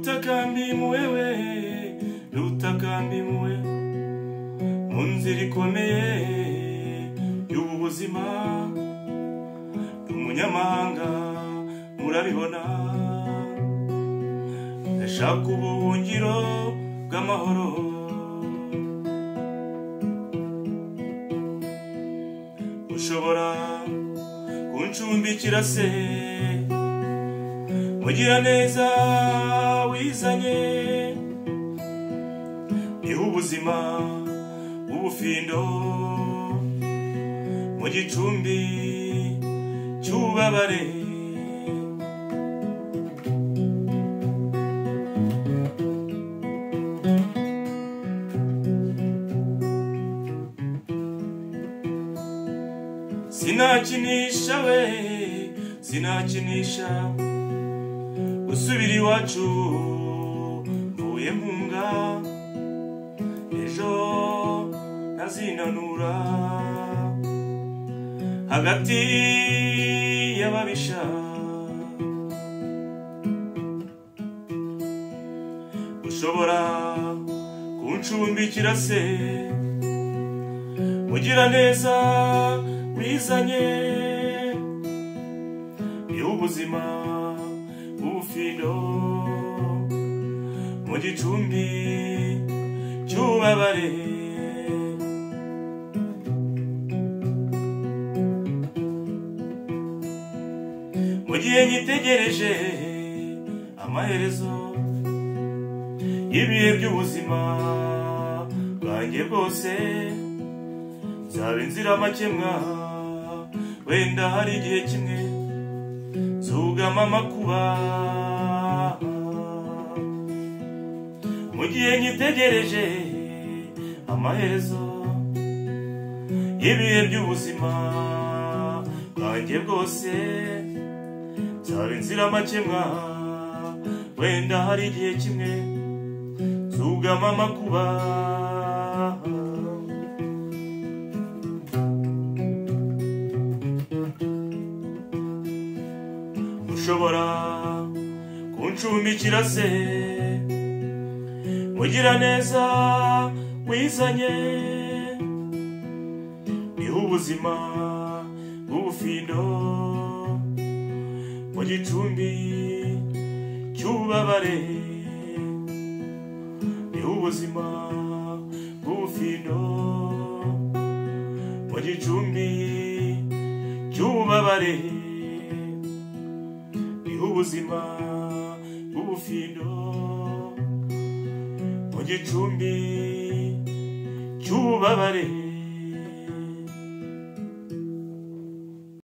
Rutakambimuwewe, rutakambimuwe mu nzira ikomeye y'ubuzima. Umunyamahanga murabibona, ndashaka ubuhungiro bw'amahoro. Ushobora kuncumbikira se, mugira neza wizanye, niho ubuzima ubufindo mu gicumbi cy'ubabare. Sinakinisha we, sinakinisha gusubira iwacu mvuye mpunga. Ejo nazinanura hagati y'ababisha. Ushobora kuncumbikira se, mugira neza wizanye, niho ubuzima ubufindo mu gicumbi cy'ubabare. Mu gihe nyitegereje amaherezo y'ibihe by'ubuzima bwanjye bwose, nzaba inziramakemwa. Wenda hari igihe kimwe zugama amakuba. Mu gihe nyitegereje amaherezo y'ibihe by'ubuzima bwanjye bwose, nzaba inziramakemwa. Wenda hari igihe kimwe zugama amakuba. Ushobora kuncumbikira se, mugira neza wizanye, niho ubuzima bw'ubufindo mu gicumbi cy'ubabare. Niho ubuzima bw'ubufindo mu gicumbi cy'ubabare. Ubuzima bw'ubufindo mu gicumbi cy'ubabare.